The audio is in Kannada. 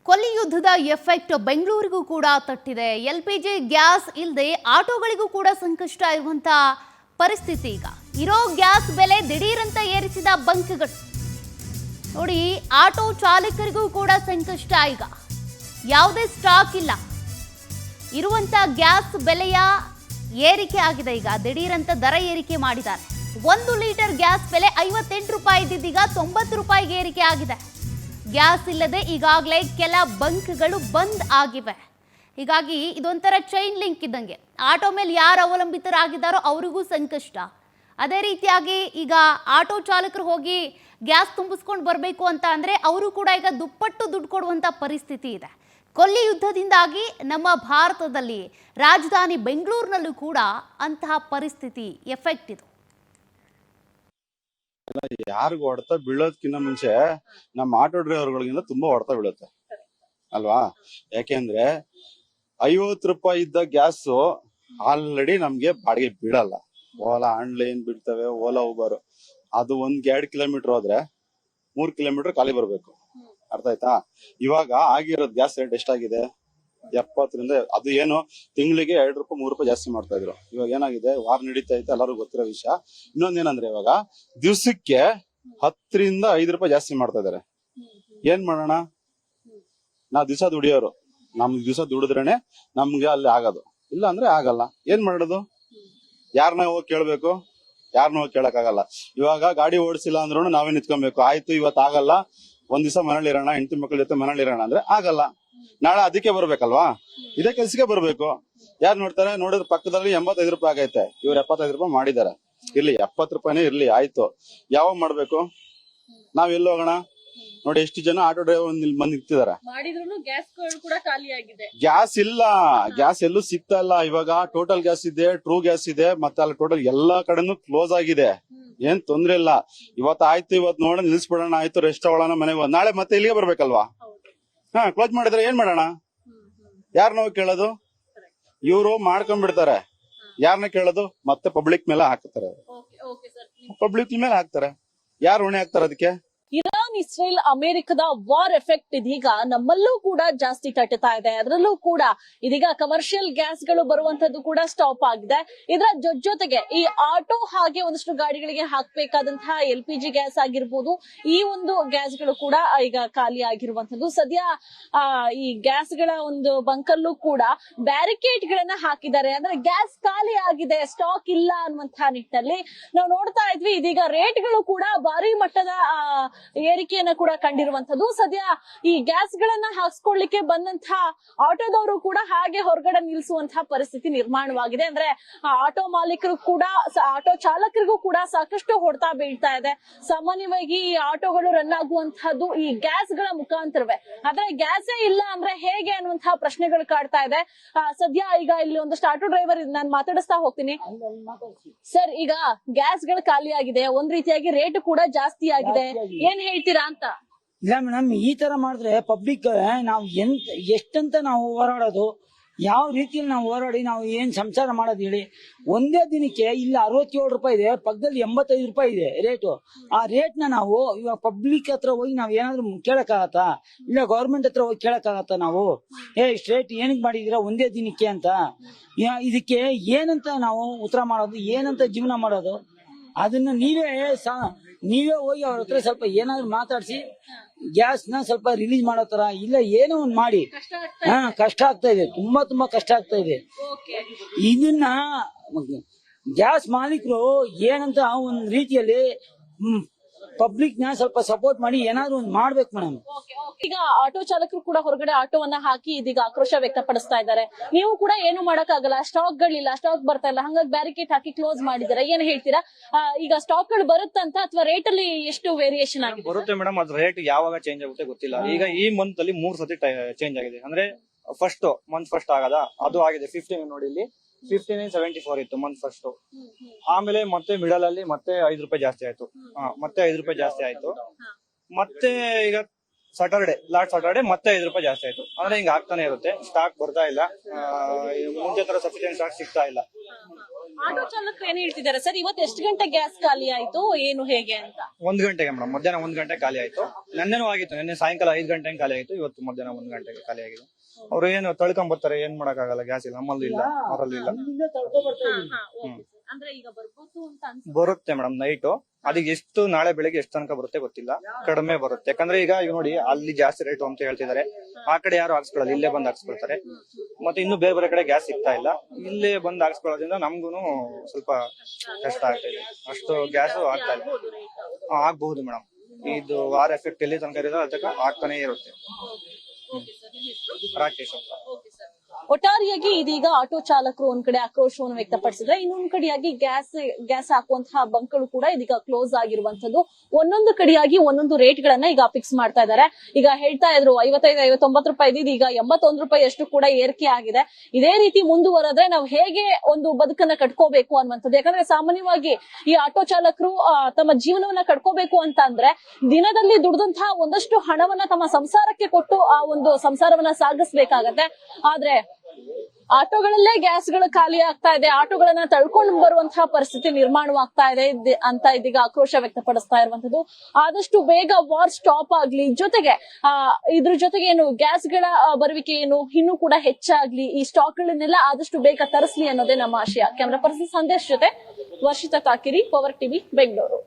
ಕೊಲ್ಲಿ ಯುದ್ಧದ ಎಫೆಕ್ಟ್ ಬೆಂಗಳೂರಿಗೂ ಕೂಡ ತಟ್ಟಿದೆ. LPG ಗ್ಯಾಸ್ ಇಲ್ಲದೆ ಆಟೋಗಳಿಗೂ ಕೂಡ ಸಂಕಷ್ಟ ಇರುವಂತ ಪರಿಸ್ಥಿತಿ. ಈಗ ಇರೋ ಗ್ಯಾಸ್ ಬೆಲೆ ದಿಢೀರಂತ ಏರಿಸಿದ ಬಂಕ್ಗಳು ನೋಡಿ, ಆಟೋ ಚಾಲಕರಿಗೂ ಕೂಡ ಸಂಕಷ್ಟ. ಈಗ ಯಾವುದೇ ಸ್ಟಾಕ್ ಇಲ್ಲ, ಇರುವಂತ ಗ್ಯಾಸ್ ಬೆಲೆಯ ಏರಿಕೆ ಆಗಿದೆ. ಈಗ ದಿಢೀರಂತ ದರ ಏರಿಕೆ ಮಾಡಿದ್ದಾರೆ. 1 ಲೀಟರ್ ಗ್ಯಾಸ್ ಬೆಲೆ 58 ರೂಪಾಯಿ ಇದ್ದಿದ್ದೀಗ 90 ರೂಪಾಯಿಗೆ ಏರಿಕೆ ಆಗಿದೆ. ಗ್ಯಾಸ್ ಇಲ್ಲದೆ ಈಗಾಗಲೇ ಕೆಲ ಬಂಕ್ಗಳು ಬಂದ್ ಆಗಿವೆ. ಹೀಗಾಗಿ ಇದೊಂಥರ ಚೈನ್ ಲಿಂಕ್ ಇದ್ದಂಗೆ. ಆಟೋ ಮೇಲೆ ಯಾರು ಅವಲಂಬಿತರಾಗಿದ್ದಾರೋ ಅವರಿಗೂ ಸಂಕಷ್ಟ. ಅದೇ ರೀತಿಯಾಗಿ ಈಗ ಆಟೋ ಚಾಲಕರು ಹೋಗಿ ಗ್ಯಾಸ್ ತುಂಬಿಸ್ಕೊಂಡು ಬರಬೇಕು ಅಂತ ಅಂದರೆ ಅವರು ಕೂಡ ಈಗ ದುಪ್ಪಟ್ಟು ದುಡ್ಡು ಕೊಡುವಂಥ ಪರಿಸ್ಥಿತಿ ಇದೆ. ಕೊಲ್ಲಿ ಯುದ್ಧದಿಂದಾಗಿ ನಮ್ಮ ಭಾರತದಲ್ಲಿ ರಾಜಧಾನಿ ಬೆಂಗಳೂರಿನಲ್ಲೂ ಕೂಡ ಅಂತಹ ಪರಿಸ್ಥಿತಿ ಎಫೆಕ್ಟ್ ಇದು. ಯಾರಿಗೂ ಹೊಡೆತ ಬೀಳೋದಕ್ಕಿಂತ ಮುಂಚೆ ನಮ್ಮ ಆಟೋ ಡ್ರೈವರ್ಗಳಿಗಿಂತ ತುಂಬಾ ಹೊಡೆತ ಬೀಳುತ್ತೆ ಅಲ್ವಾ? ಯಾಕೆಂದ್ರೆ 50 ರೂಪಾಯಿ ಇದ್ದ ಗ್ಯಾಸ್ ಆಲ್ರೆಡಿ ನಮ್ಗೆ ಬಾಡಿಗೆ ಬೀಳಲ್ಲ. ಓಲಾ ಆನ್ಲೈನ್ ಬಿಡ್ತವೆ, ಓಲಾ ಉಬರ್. ಅದು 1-2 ಕಿಲೋಮೀಟರ್ ಹೋದ್ರೆ 3 ಕಿಲೋಮೀಟರ್ ಖಾಲಿ ಬರ್ಬೇಕು. ಅರ್ಥ ಆಯ್ತಾ? ಇವಾಗ ಆಗಿರೋದ್ ಗ್ಯಾಸ್ ರೇಟ್ ಎಷ್ಟಾಗಿದೆ? 70ರಿಂದ ಅದು ಏನು ತಿಂಗಳಿಗೆ 2 ರೂಪಾಯಿ 3 ರೂಪಾಯಿ ಜಾಸ್ತಿ ಮಾಡ್ತಾ ಇದ್ರು. ಇವಾಗ ಏನಾಗಿದೆ, ವಾರ ನಡೀತಾ ಇತ್ತು, ಎಲ್ಲರಿಗೂ ಗೊತ್ತಿರೋ ವಿಷಯ. ಇನ್ನೊಂದೇನಂದ್ರೆ ಇವಾಗ ದಿವ್ಸಕ್ಕೆ 10ರಿಂದ 5 ರೂಪಾಯಿ ಜಾಸ್ತಿ ಮಾಡ್ತಾ ಇದಾರೆ. ಏನ್ ಮಾಡೋಣ? ನಾವ್ ದಿವಸ ದುಡಿಯೋರು, ನಮ್ ದಿವಸ ದುಡಿದ್ರೇನೆ ನಮ್ಗೆ ಅಲ್ಲಿ ಆಗೋದು, ಇಲ್ಲ ಅಂದ್ರೆ ಆಗಲ್ಲ. ಏನ್ ಮಾಡೋದು? ಯಾರನ್ನ ಹೋಗಿ ಕೇಳ್ಬೇಕು? ಯಾರನ್ನ ಹೋಗಿ ಕೇಳಕ್ ಆಗಲ್ಲ. ಇವಾಗ ಗಾಡಿ ಓಡಿಸಿಲ್ಲ ಅಂದ್ರೂ ನಾವೇ ನಿಂತ್ಕೊಬೇಕು. ಆಯ್ತು ಇವತ್ತು ಆಗಲ್ಲ, ಒಂದ್ ದಿವಸ ಮನೇಲಿ ಇರೋಣ, ಹೆಂಡತಿ ಮಕ್ಳ ಜೊತೆ ಮನೇಲಿ ಇರೋಣ ಅಂದ್ರೆ ಆಗಲ್ಲ. ನಾಳೆ ಅದಕ್ಕೆ ಬರ್ಬೇಕಲ್ವಾ? ಇದೇ ಕೆಲ್ಸಕ್ಕೆ ಬರ್ಬೇಕು. ಯಾರು ನೋಡ್ತಾರೆ? ನೋಡಿದ್ರೆ ಪಕ್ಕದಲ್ಲಿ 85 ರೂಪಾಯಿ ಆಗೈತೆ, ಇವ್ರು 75 ರೂಪಾಯಿ ಮಾಡಿದಾರೆ. ಇರ್ಲಿ, 70 ರೂಪಾಯಿನೇ ಇರ್ಲಿ, ಆಯ್ತು. ಯಾವಾಗ ಮಾಡ್ಬೇಕು? ನಾವ್ ಎಲ್ಲಿ ಹೋಗೋಣ? ನೋಡಿ, ಎಷ್ಟು ಜನ ಆಟೋ ಡ್ರೈವರ್ ಬಂದು ನಿಂತಿದ್ದಾರೆ. ಗ್ಯಾಸ್ ಇಲ್ಲ, ಗ್ಯಾಸ್ ಎಲ್ಲೂ ಸಿಗ್ತಾ ಇಲ್ಲ. ಇವಾಗ ಟೋಟಲ್ ಗ್ಯಾಸ್ ಇದೆ, ಟ್ರೂ ಗ್ಯಾಸ್ ಇದೆ, ಮತ್ತೆ ಅಲ್ಲಿ ಟೋಟಲ್ ಎಲ್ಲಾ ಕಡೆನೂ ಕ್ಲೋಸ್ ಆಗಿದೆ. ಏನ್ ತೊಂದ್ರೆ ಇಲ್ಲ. ಇವತ್ತು ಆಯ್ತು, ಇವತ್ತು ನೋಡ ನಿಲ್ಸ್ಬಿಡೋಣ, ಆಯ್ತು ರೆಸ್ಟ್ ತಗೊಳ್ಳೋಣ, ಮನೆಗೆ ನಾಳೆ ಮತ್ತೆ ಇಲ್ಲಿಗೆ ಬರ್ಬೇಕಲ್ವಾ? ಕ್ಲೋಸ್ ಮಾಡಿದ್ರೆ ಏನ್ ಮಾಡೋಣ? ಯಾರನ್ನ ಹೋಗಿ ಕೇಳೋದು? ಇವ್ರು ಮಾಡ್ಕೊಂಡ್ಬಿಡ್ತಾರೆ. ಯಾರನ್ನ ಕೇಳೋದು? ಮತ್ತೆ ಪಬ್ಲಿಕ್ ಮೇಲೆ ಹಾಕ್ತಾರೆ. ಪಬ್ಲಿಕ್ ಮೇಲೆ ಹಾಕ್ತಾರೆ. ಯಾರು ಹೊಣೆ ಹಾಕ್ತಾರೆ ಅದಕ್ಕೆ? ಇರಾನ್ ಇಸ್ರೇಲ್ ಅಮೆರಿಕದ ವಾರ್ ಎಫೆಕ್ಟ್ ಇದೀಗ ನಮ್ಮಲ್ಲೂ ಕೂಡ ಜಾಸ್ತಿ ತಟ್ಟುತ್ತಾ ಇದೆ. ಅದರಲ್ಲೂ ಕೂಡ ಇದೀಗ ಕಮರ್ಷಿಯಲ್ ಗ್ಯಾಸ್ ಗಳು ಬರುವಂತದ್ದು ಕೂಡ ಸ್ಟಾಪ್ ಆಗಿದೆ. ಇದರ ಜೊತೆಗೆ ಈ ಆಟೋ ಹಾಗೆ ಒಂದಷ್ಟು ಗಾಡಿಗಳಿಗೆ ಹಾಕಬೇಕಾದಂತಹ LPG ಗ್ಯಾಸ್ ಆಗಿರ್ಬೋದು, ಈ ಒಂದು ಗ್ಯಾಸ್ ಗಳು ಕೂಡ ಈಗ ಖಾಲಿ ಆಗಿರುವಂತದ್ದು. ಸದ್ಯ ಈ ಗ್ಯಾಸ್ ಗಳ ಒಂದು ಬಂಕಲ್ಲೂ ಕೂಡ ಬ್ಯಾರಿಕೇಡ್ ಗಳನ್ನ ಹಾಕಿದ್ದಾರೆ. ಅಂದ್ರೆ ಗ್ಯಾಸ್ ಖಾಲಿ ಆಗಿದೆ, ಸ್ಟಾಕ್ ಇಲ್ಲ ಅನ್ನುವಂತಹ ನಿಟ್ಟಿನಲ್ಲಿ ನಾವು ನೋಡ್ತಾ ಇದ್ವಿ. ಇದೀಗ ರೇಟ್ ಗಳು ಕೂಡ ಭಾರಿ ಮಟ್ಟದ ಏರಿಕೆಯನ್ನ ಕೂಡ ಕಂಡಿರುವಂತದ್ದು. ಸದ್ಯ ಈ ಗ್ಯಾಸ್ ಗಳನ್ನ ಹಾಕ್ಸ್ಕೊಳ್ಳಿಕ್ಕೆ ಬಂದಂತಹ ಆಟೋದವರು ಕೂಡ ಹಾಗೆ ಹೊರಗಡೆ ನಿಲ್ಲಿಸುವಂತಹ ಪರಿಸ್ಥಿತಿ ನಿರ್ಮಾಣವಾಗಿದೆ. ಅಂದ್ರೆ ಆಟೋ ಮಾಲೀಕರು ಕೂಡ, ಆಟೋ ಚಾಲಕರಿಗೂ ಕೂಡ ಸಾಕಷ್ಟು ಹೊಡೆತ ಬೀಳ್ತಾ ಇದೆ. ಸಾಮಾನ್ಯವಾಗಿ ಈ ಆಟೋಗಳು ರನ್ ಆಗುವಂತಹದ್ದು ಈ ಗ್ಯಾಸ್ ಗಳ ಮುಖಾಂತರವೇ. ಆದ್ರೆ ಗ್ಯಾಸೇ ಇಲ್ಲ ಅಂದ್ರೆ ಹೇಗೆ ಅನ್ನುವಂತಹ ಪ್ರಶ್ನೆಗಳು ಕಾಡ್ತಾ ಇದೆ. ಸದ್ಯ ಈಗ ಇಲ್ಲಿ ಒಂದಷ್ಟು ಆಟೋ ಡ್ರೈವರ್ ನಾನು ಮಾತಾಡಿಸ್ತಾ ಹೋಗ್ತೀನಿ. ಸರ್, ಈಗ ಗ್ಯಾಸ್ ಗಳು ಖಾಲಿ ಆಗಿದೆ, ಒಂದ್ ರೀತಿಯಾಗಿ ರೇಟ್ ಕೂಡ ಜಾಸ್ತಿ ಆಗಿದೆ, ಏನ್ ಹೇಳ್ತೀರಾ ಅಂತ? ಇಲ್ಲ ಮೇಡಮ್, ಈ ತರ ಮಾಡಿದ್ರೆ ಪಬ್ಲಿಕ್ ನಾವು ಎಷ್ಟಂತ ನಾವು ಹೋರಾಡೋದು? ಯಾವ ರೀತಿಯಲ್ಲಿ ನಾವು ಹೋರಾಡಿ ನಾವು ಏನ್ ಸಂಸಾರ ಮಾಡೋದು ಹೇಳಿ? ಒಂದೇ ದಿನಕ್ಕೆ ಇಲ್ಲಿ 67 ರೂಪಾಯಿ ಇದೆ, ಪಕ್ಕದಲ್ಲಿ 85 ರೂಪಾಯಿ ಇದೆ ರೇಟು. ಆ ರೇಟ್ ನಾವು ಇವಾಗ ಪಬ್ಲಿಕ್ ಹತ್ರ ಹೋಗಿ ನಾವ್ ಏನಾದ್ರು ಕೇಳಕ್ಕಾಗತ್ತಾ? ಇಲ್ಲ ಗೌರ್ಮೆಂಟ್ ಹತ್ರ ಹೋಗಿ ಕೇಳಕ್ಕಾಗತ್ತಾ ನಾವು? ಇಷ್ಟು ರೇಟ್ ಏನಕ್ಕೆ ಮಾಡಿದೀರಾ ಒಂದೇ ದಿನಕ್ಕೆ ಅಂತ? ಇದಕ್ಕೆ ಏನಂತ ನಾವು ಉತ್ತರ ಮಾಡೋದು? ಏನಂತ ಜೀವನ ಮಾಡೋದು? ಅದನ್ನ ನೀವೇ ಹೋಗಿ ಅವ್ರ ಹತ್ರ ಸ್ವಲ್ಪ ಏನಾದ್ರು ಮಾತಾಡಿಸಿ ಗ್ಯಾಸ್ ನ ಸ್ವಲ್ಪ ರಿಲೀಸ್ ಮಾಡೋ ತರ, ಇಲ್ಲ ಏನೋ ಒಂದ್ ಮಾಡಿ. ಕಷ್ಟ ಆಗ್ತಾ ಇದೆ, ತುಂಬಾ ಕಷ್ಟ ಆಗ್ತಾ ಇದೆ. ಇದನ್ನ ಗ್ಯಾಸ್ ಮಾಲೀಕರು ಏನಂತ ಒಂದ್ ರೀತಿಯಲ್ಲಿ ಪಬ್ಲಿಕ್ ನ ಸ್ವಲ್ಪ ಸಪೋರ್ಟ್ ಮಾಡಿ ಏನಾದ್ರು ಒಂದ್ ಮಾಡ್ಬೇಕು ಮೇಡಮ್. ಈಗ ಆಟೋ ಚಾಲಕರು ಕೂಡ ಹೊರಗಡೆ ಆಟೋವನ್ನ ಹಾಕಿ ಇದೀಗ ಆಕ್ರೋಶ ವ್ಯಕ್ತಪಡಿಸ್ತಾ ಇದ್ದಾರೆ. ನೀವು ಕೂಡ ಏನು ಮಾಡಕ್ಕಾಗಲ್ಲ, ಸ್ಟಾಕ್ ಗಳಿಲ್ಲ, ಸ್ಟಾಕ್ ಬರ್ತಾ ಇಲ್ಲ, ಹಂಗಾಗಿ ಬ್ಯಾರಿಕೇಡ್ ಹಾಕಿ ಕ್ಲೋಸ್ ಮಾಡಿದ್ದಾರೆ. ಏನ್ ಹೇಳ್ತೀರಾ? ಈಗ ಸ್ಟಾಕ್ ಗಳು ಬರುತ್ತಂತ ಅಥವಾ ರೇಟ್ ಅಲ್ಲಿ ಎಷ್ಟು ವೇರಿಯೇಷನ್ ಆಗಿದೆ? ಬರುತ್ತೆ ಮೇಡಮ್, ಅದ್ರ ರೇಟ್ ಯಾವಾಗ ಚೇಂಜ್ ಆಗುತ್ತೆ ಗೊತ್ತಿಲ್ಲ. ಈಗ ಈ ಮಂತ್ ಅಲ್ಲಿ 3 ಸತಿ ಚೇಂಜ್ ಆಗಿದೆ. ಅಂದ್ರೆ ಮಂತ್ ಫಸ್ಟ್ ಆಗದ ಅದು ಆಗಿದೆ 15 ನೋಡಿ, ಇಲ್ಲಿ 59.74 ಇತ್ತು ಮಂತ್ ಫಸ್ಟ್. ಆಮೇಲೆ ಮತ್ತೆ ಮಿಡಲ್ ಅಲ್ಲಿ ಮತ್ತೆ 5 ರೂಪಾಯಿ ಜಾಸ್ತಿ ಆಯ್ತು. ಮತ್ತೆ 5 ರೂಪಾಯಿ ಜಾಸ್ತಿ ಆಯ್ತು. ಮತ್ತೆ ಈಗ ಲಾಸ್ಟ್ ಸಾಟರ್ಡೆ ಮತ್ತೆ 5 ರೂಪಾಯಿ ಜಾಸ್ತಿ ಆಯ್ತು. ಅಂದ್ರೆ ಹಿಂಗ ಆಗ್ತಾನೆ ಇರುತ್ತೆ. ಸ್ಟಾಕ್ ಬರ್ತಾ ಇಲ್ಲ, ಮುಂಚೆ ತರ ಸಫಿಶಿಯಂಟ್ ಸ್ಟಾಕ್ ಸಿಗ್ತಾ ಇಲ್ಲ. ಆಟೋ ಚಾಲಕರು ಏನ್ ಹೇಳ್ತಿದ್ದಾರೆ ಸರ್, ಇವತ್ತು ಎಷ್ಟು ಗಂಟೆ ಗ್ಯಾಸ್ ಖಾಲಿ ಆಯ್ತು, ಏನು ಹೇಗೆ ಅಂತ? 1 ಗಂಟೆಗೆ ಮೇಡಮ್, ಮಧ್ಯಾಹ್ನ 1 ಗಂಟೆ ಖಾಲಿ ಆಯ್ತು. ನೆನ್ನೆನೂ ಆಗಿತ್ತು, ನೆನ್ನೆ ಸಾಯಂಕಾಲ 5 ಗಂಟೆಗೆ ಖಾಲಿ ಆಯ್ತು. ಇವತ್ತು ಮಧ್ಯಾಹ್ನ 1 ಗಂಟೆಗೆ ಖಾಲಿ ಆಗಿದೆ. ಅವ್ರು ಏನು ತಳ್ಕೊಂಡ್ ಬರ್ತಾರೆ, ಏನ್ ಮಾಡಕ್ ಆಗಲ್ಲ, ಗ್ಯಾಸ್ ಇಲ್ಲ, ನಮ್ಮಲ್ಲೂ ಇಲ್ಲ, ಅವರಲ್ಲೂ ಇಲ್ಲ. ಅಂದ್ರೆ ಈಗ ಬರ್ಬೋದು ಅಂತ ಅನ್ಸುತ್ತೆ. ಬರುತ್ತೆ ಮೇಡಮ್ ನೈಟು. ಅದಕ್ಕೆ ಎಷ್ಟು ನಾಳೆ ಬೆಳಿಗ್ಗೆ ಎಷ್ಟು ತನಕ ಬರುತ್ತೆ ಗೊತ್ತಿಲ್ಲ, ಕಡಿಮೆ ಬರುತ್ತೆ. ಯಾಕಂದ್ರೆ ಈಗ ನೋಡಿ ಅಲ್ಲಿ ಜಾಸ್ತಿ ರೇಟು ಅಂತ ಹೇಳ್ತಿದ್ದಾರೆ. ಆ ಕಡೆ ಯಾರು ಹಾಕ್ಸ್ಕೊಳ್ಳಲ್ಲ, ಇಲ್ಲೇ ಬಂದು ಹಾಕ್ಸ್ಕೊಳ್ತಾರೆ. ಮತ್ತೆ ಇನ್ನು ಬೇರೆ ಬೇರೆ ಕಡೆ ಗ್ಯಾಸ್ ಸಿಗ್ತಾ ಇಲ್ಲ, ಇಲ್ಲೇ ಬಂದು ಹಾಕ್ಸ್ಕೊಳ್ಳೋದ್ರಿಂದ ನಮ್ಗೂನು ಸ್ವಲ್ಪ ಕಷ್ಟ ಆಗ್ತಾ ಇದೆ. ಅಷ್ಟು ಗ್ಯಾಸ್ ಆಗ್ತಾ ಇಲ್ಲ. ಆಗ್ಬಹುದು ಮೇಡಮ್, ಇದು ವಾರ್ ಎಫೆಕ್ಟ್ ಎಲ್ಲಿ ತನಕ ಇರೋದು ಅದಕ್ಕೆ ಆಗ್ತಾನೆ ಇರುತ್ತೆ. ರಾಕೇಶ್ ಅಂತ. ಒಟ್ಟಾರೆಯಾಗಿ ಇದೀಗ ಆಟೋ ಚಾಲಕರು ಒಂದ್ ಕಡೆ ಆಕ್ರೋಶವನ್ನು ವ್ಯಕ್ತಪಡಿಸಿದ್ರೆ, ಇನ್ನೊಂದ್ ಕಡೆಯಾಗಿ ಗ್ಯಾಸ್ ಹಾಕುವಂತಹ ಬಂಕ್ಗಳು ಕೂಡ ಇದೀಗ ಕ್ಲೋಸ್ ಆಗಿರುವಂತದ್ದು. ಒಂದೊಂದು ಕಡೆಯಾಗಿ ಒಂದೊಂದು ರೇಟ್ ಗಳನ್ನ ಈಗ ಫಿಕ್ಸ್ ಮಾಡ್ತಾ ಇದ್ದಾರೆ. ಈಗ ಹೇಳ್ತಾ ಇದ್ರು 55-59 ರೂಪಾಯಿ ಇದ್ದಿದ್ದು ಈಗ 81 ರೂಪಾಯಿ ಅಷ್ಟು ಕೂಡ ಏರಿಕೆ ಆಗಿದೆ. ಇದೇ ರೀತಿ ಮುಂದುವರೆದ್ರೆ ನಾವು ಹೇಗೆ ಒಂದು ಬದುಕನ್ನ ಕಟ್ಕೋಬೇಕು ಅನ್ನುವಂಥದ್ದು. ಯಾಕಂದ್ರೆ ಸಾಮಾನ್ಯವಾಗಿ ಈ ಆಟೋ ಚಾಲಕರು ತಮ್ಮ ಜೀವನವನ್ನ ಕಟ್ಕೋಬೇಕು ಅಂತ ಅಂದ್ರೆ ದಿನದಲ್ಲಿ ದುಡಿದಂತಹ ಒಂದಷ್ಟು ಹಣವನ್ನ ತಮ್ಮ ಸಂಸಾರಕ್ಕೆ ಕೊಟ್ಟು ಆ ಒಂದು ಸಂಸಾರವನ್ನ ಸಾಗಿಸ್ಬೇಕಾಗತ್ತೆ. ಆದ್ರೆ ಆಟೋಗಳಲ್ಲೇ ಗ್ಯಾಸ್ಗಳು ಖಾಲಿ ಆಗ್ತಾ ಇದೆ, ಆಟೋಗಳನ್ನ ತಳ್ಕೊಂಡು ಬರುವಂತಹ ಪರಿಸ್ಥಿತಿ ನಿರ್ಮಾಣವಾಗ್ತಾ ಇದೆ ಅಂತ ಇದೀಗ ಆಕ್ರೋಶ ವ್ಯಕ್ತಪಡಿಸ್ತಾ ಇರುವಂತದ್ದು. ಆದಷ್ಟು ಬೇಗ ವಾರ್ ಸ್ಟಾಪ್ ಆಗ್ಲಿ, ಜೊತೆಗೆ ಇದ್ರ ಜೊತೆಗೆ ಏನು ಗ್ಯಾಸ್ಗಳ ಬರುವಿಕೆ ಏನು ಇನ್ನೂ ಕೂಡ ಹೆಚ್ಚಾಗ್ಲಿ, ಈ ಸ್ಟಾಕ್ ಗಳನ್ನೆಲ್ಲ ಆದಷ್ಟು ಬೇಗ ತರಿಸ್ಲಿ ಅನ್ನೋದೇ ನಮ್ಮ ಆಶಯ. ಕ್ಯಾಮರಾ ಪರ್ಸನ್ ಸಂದೇಶ್ ಜೊತೆ ವರ್ಷಿತಾ ತಾಕಿರಿ, ಪವರ್ ಟಿವಿ, ಬೆಂಗಳೂರು.